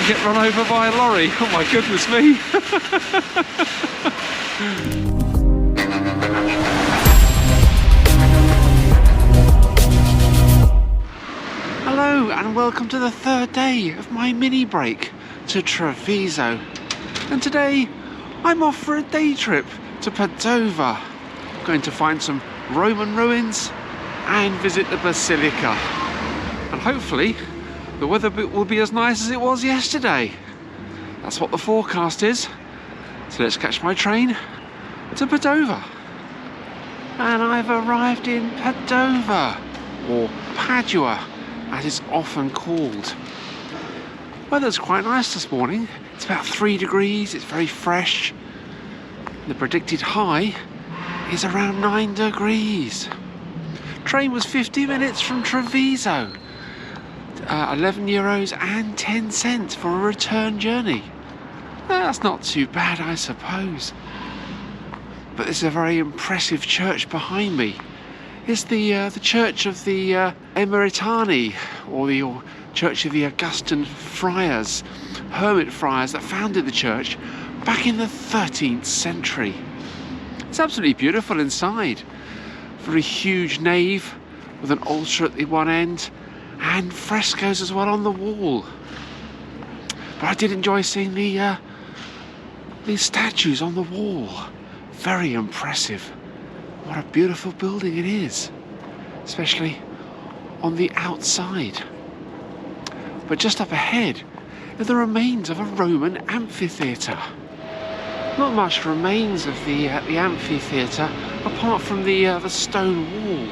get run over by a lorry. Oh my goodness me. Hello and welcome to the third day of my mini break to Treviso. And today I'm off for a day trip to Padova. I'm going to find some Roman ruins and visit the Basilica. And hopefully the weather will be as nice as it was yesterday. That's what the forecast is. So let's catch my train to Padova. And I've arrived in Padova, or Padua as it's often called. Weather's quite nice this morning. It's about 3 degrees, it's very fresh. The predicted high is around 9 degrees. Train was 50 minutes from Treviso. 11 euros and 10 cents for a return journey. That's not too bad, I suppose. But this is a very impressive church behind me. It's the Church of the Eremitani, or the Church of the Augustinian Friars, hermit friars that founded the church back in the 13th century. It's absolutely beautiful inside. Very huge nave with an altar at the one end and frescoes as well on the wall. But I did enjoy seeing these statues on the wall. Very impressive. What a beautiful building it is, especially on the outside. But just up ahead are the remains of a Roman amphitheatre. Not much remains of the amphitheatre apart from the stone wall.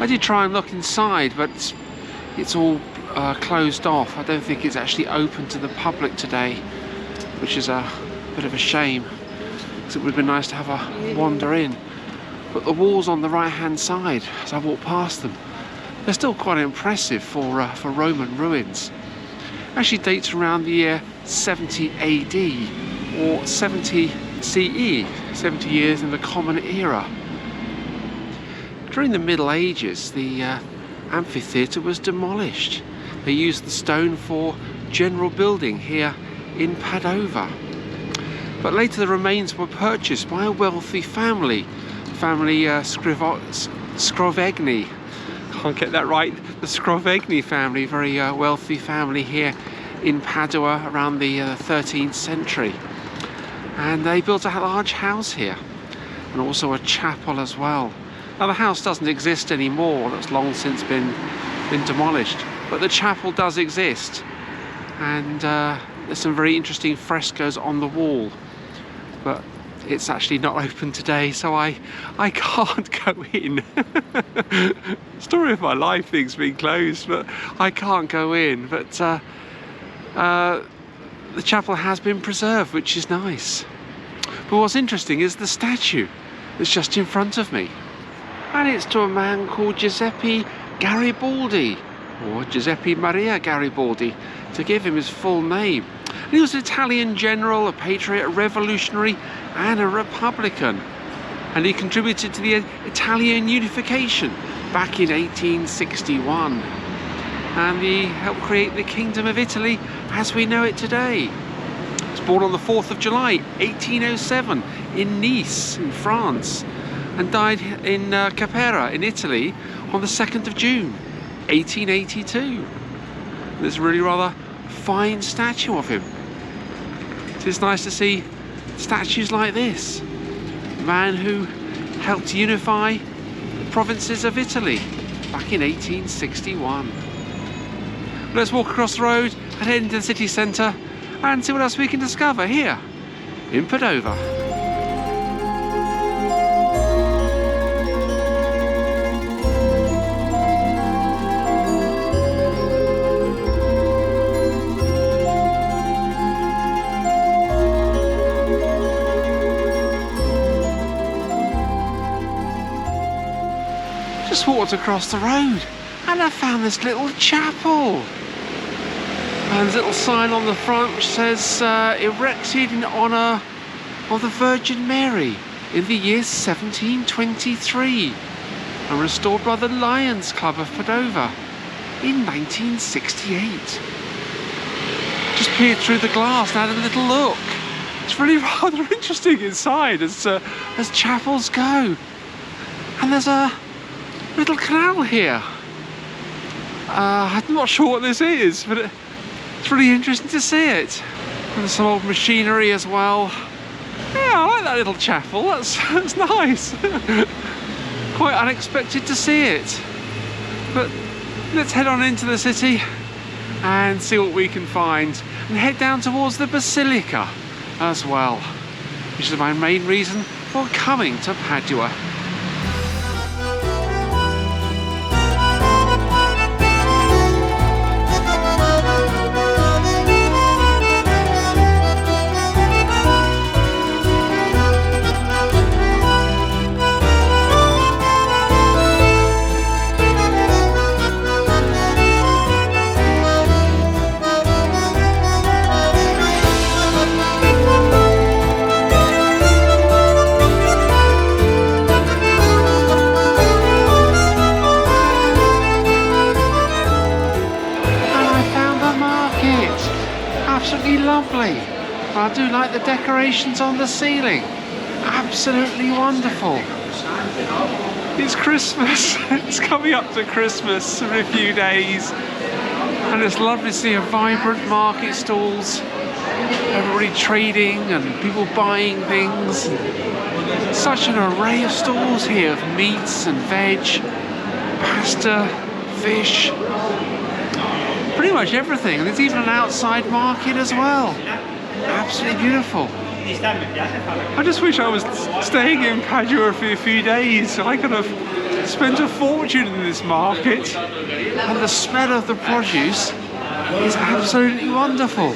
I did try and look inside, but it's all closed off. I don't think it's actually open to the public today, which is a bit of a shame, because it would have been nice to have a wander in. But the walls on the right hand side, as I walk past them, they're still quite impressive for Roman ruins. Actually dates around the year 70 AD or 70 CE, 70 years in the Common Era. During the Middle Ages, the amphitheatre was demolished. They used the stone for general building here in Padova. But later the remains were purchased by a wealthy family Scrovegni. Can't get that right. The Scrovegni family, very wealthy family here in Padua around the 13th century. And they built a large house here, and also a chapel as well. Now the house doesn't exist anymore, that's long since been demolished, but the chapel does exist, and there's some very interesting frescoes on the wall, but it's actually not open today, so I can't go in. Story of my life, things being closed, but I can't go in. But the chapel has been preserved, which is nice. But what's interesting is the statue that's just in front of me. And it's to a man called Guiseppi Garibaldi, or Giuseppe Maria Garibaldi, to give him his full name. And he was an Italian general, a patriot, a revolutionary, and a republican. And he contributed to the Italian unification back in 1861. And he helped create the Kingdom of Italy as we know it today. He was born on the 4th of July, 1807, in Nice, in France, and died in Caprera, in Italy, on the 2nd of June, 1882. There's a really rather fine statue of him. It's nice to see statues like this. A man who helped unify the provinces of Italy back in 1861. Let's walk across the road and head into the city centre and see what else we can discover here in Padova. Just walked across the road and I found this little chapel. And there's a little sign on the front which says erected in honour of the Virgin Mary in the year 1723 and restored by the Lions Club of Padova in 1968. just peered through the glass and had a little look. It's really rather interesting inside as chapels go. And there's a little canal here. I'm not sure what this is, but it's really interesting to see it. And there's some old machinery as well. Yeah, I like that little chapel. That's nice. Quite unexpected to see it. But let's head on into the city and see what we can find, and head down towards the Basilica as well, which is my main reason for coming to Padua. Absolutely lovely. I do like the decorations on the ceiling. Absolutely wonderful. It's Christmas. It's coming up to Christmas in a few days, and it's lovely to see a vibrant market stalls. Everybody trading and people buying things. Such an array of stalls here of meats and veg, pasta, fish. Pretty much everything, and there's even an outside market as well. Absolutely beautiful. I just wish I was staying in Padua for a few days. I could have spent a fortune in this market, and the smell of the produce is absolutely wonderful.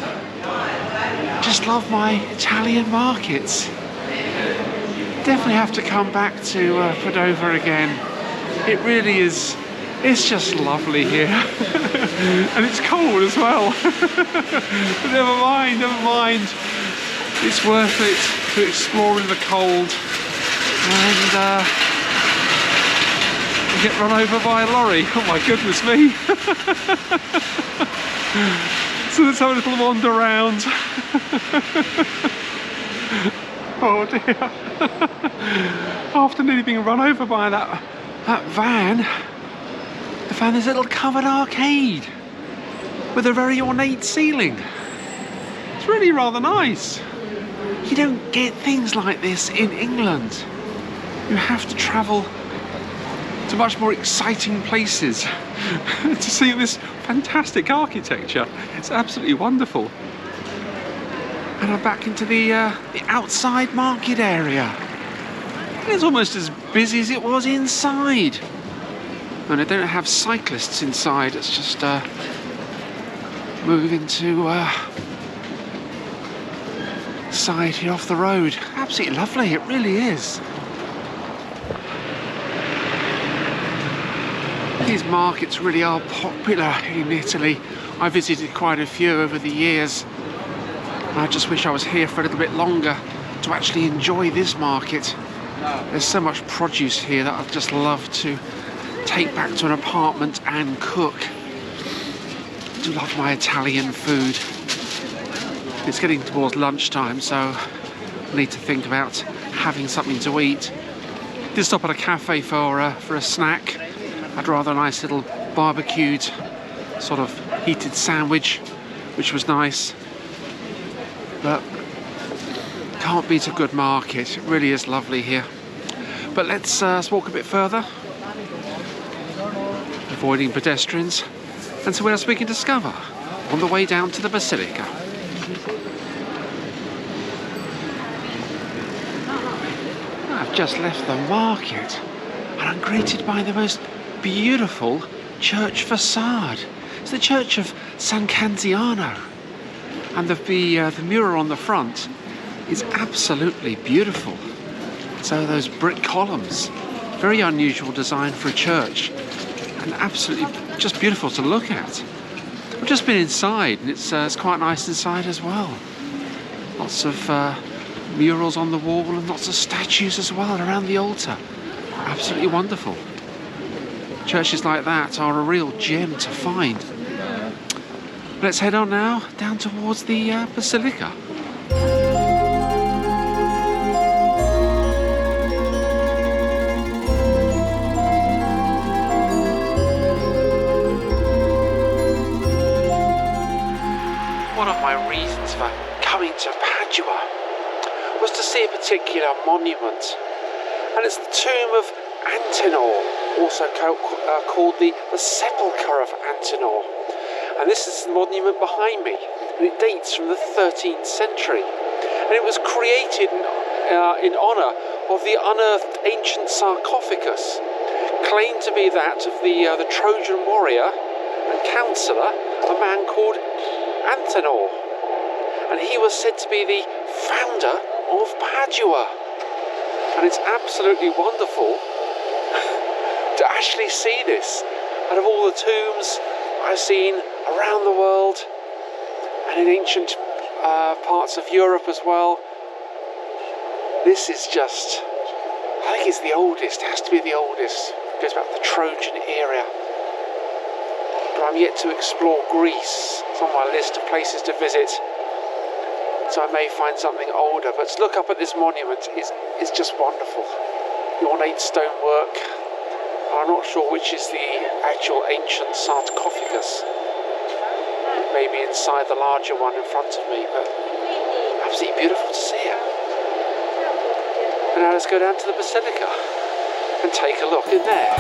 Just love my Italian markets. Definitely have to come back to Padova again. It really is. It's just lovely here. And it's cold as well. But never mind. It's worth it to explore in the cold and get run over by a lorry. Oh my goodness me. So let's have a little wander around. Oh dear. After nearly being run over by that van, I found this little covered arcade with a very ornate ceiling. It's really rather nice. You don't get things like this in England. You have to travel to much more exciting places to see this fantastic architecture. It's absolutely wonderful. And I'm back into the outside market area. And it's almost as busy as it was inside. And I don't have cyclists inside, it's just moving to side here off the road. Absolutely lovely, it really is. These markets really are popular in Italy. I visited quite a few over the years. I just wish I was here for a little bit longer to actually enjoy this market. There's so much produce here that I'd just love to take back to an apartment and cook. I do love my Italian food. It's getting towards lunchtime, so I need to think about having something to eat. Did stop at a cafe for a snack. Had a rather nice little barbecued sort of heated sandwich, which was nice. But can't beat a good market. It really is lovely here. But let's walk a bit further, avoiding pedestrians, and see what else we can discover on the way down to the Basilica. I've just left the market and I'm greeted by the most beautiful church facade. It's the Church of San Canziano, and the mural on the front is absolutely beautiful. So those brick columns, very unusual design for a church, and absolutely just beautiful to look at. I've just been inside, and it's quite nice inside as well. Lots of murals on the wall and lots of statues as well around the altar. Absolutely wonderful. Churches like that are a real gem to find. Let's head on now down towards the Basilica. One of my reasons for coming to Padua was to see a particular monument, and it's the tomb of Antenore, also called the Sepulchre of Antenore. And this is the monument behind me, and it dates from the 13th century. And it was created in honour of the unearthed ancient sarcophagus, claimed to be that of the Trojan warrior and counsellor, a man called Antenore. And he was said to be the founder of Padua. And it's absolutely wonderful to actually see this. Out of all the tombs I've seen around the world and in ancient parts of Europe as well, this is just, I think it's the oldest, it has to be the oldest. It goes back to the Trojan era. But I'm yet to explore Greece. It's on my list of places to visit, so I may find something older. But to look up at this monument is just wonderful. The ornate stonework. I'm not sure which is the actual ancient sarcophagus. It may be inside the larger one in front of me, but absolutely beautiful to see it. And now let's go down to the Basilica and take a look in there.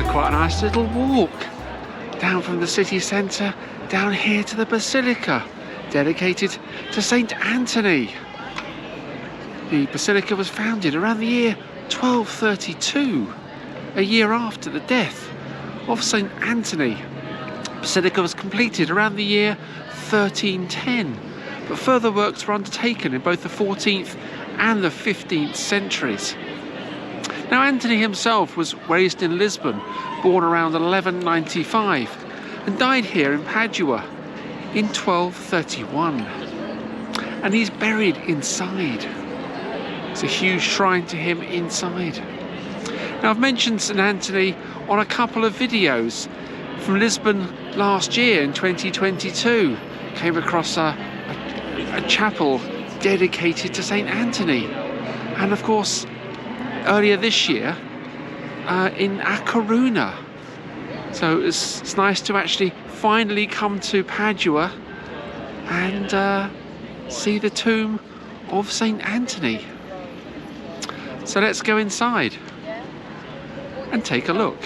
Quite a nice little walk down from the city centre down here to the Basilica, dedicated to Saint Anthony. The Basilica was founded around the year 1232, a year after the death of Saint Anthony. Basilica was completed around the year 1310, but further works were undertaken in both the 14th and the 15th centuries. Now, Anthony himself was raised in Lisbon, born around 1195, and died here in Padua in 1231. And he's buried inside. There's a huge shrine to him inside. Now, I've mentioned St Anthony on a couple of videos from Lisbon last year in 2022. Came across a chapel dedicated to St Anthony. And of course, earlier this year in A Coruna. So it's nice to actually finally come to Padua and see the tomb of Saint Anthony. So let's go inside and take a look.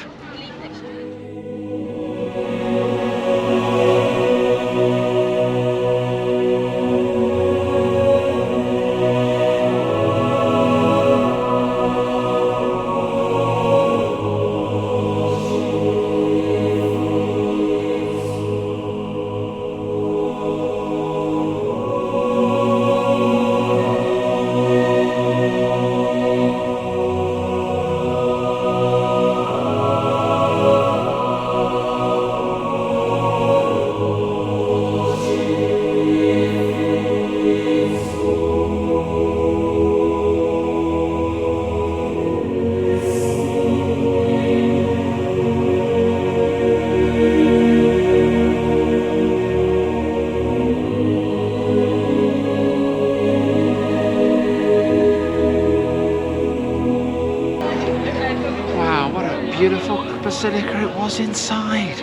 Basilica it was inside.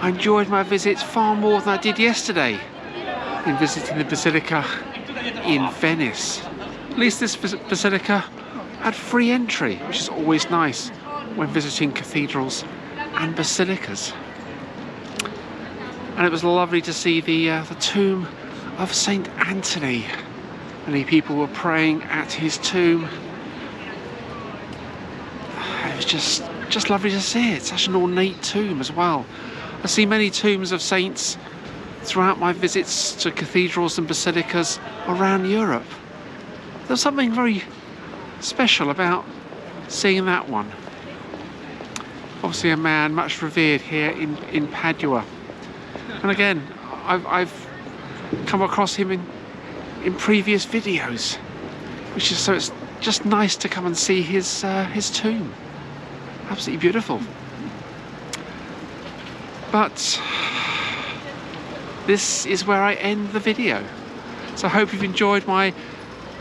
I enjoyed my visits far more than I did yesterday in visiting the Basilica in Venice. At least this Basilica had free entry, which is always nice when visiting cathedrals and basilicas. And it was lovely to see the tomb of Saint Anthony. Many people were praying at his tomb. It was just lovely to see it. Such an ornate tomb as well. I see many tombs of saints throughout my visits to cathedrals and basilicas around Europe. There's something very special about seeing that one. Obviously a man much revered here in Padua. And again, I've come across him in previous videos, which is, so it's just nice to come and see his tomb. Absolutely beautiful. But this is where I end the video. So I hope you've enjoyed my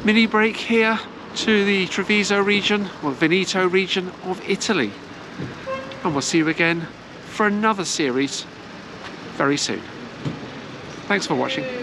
mini break here to the Treviso region, or Veneto region of Italy. And we'll see you again for another series very soon. Thanks for watching.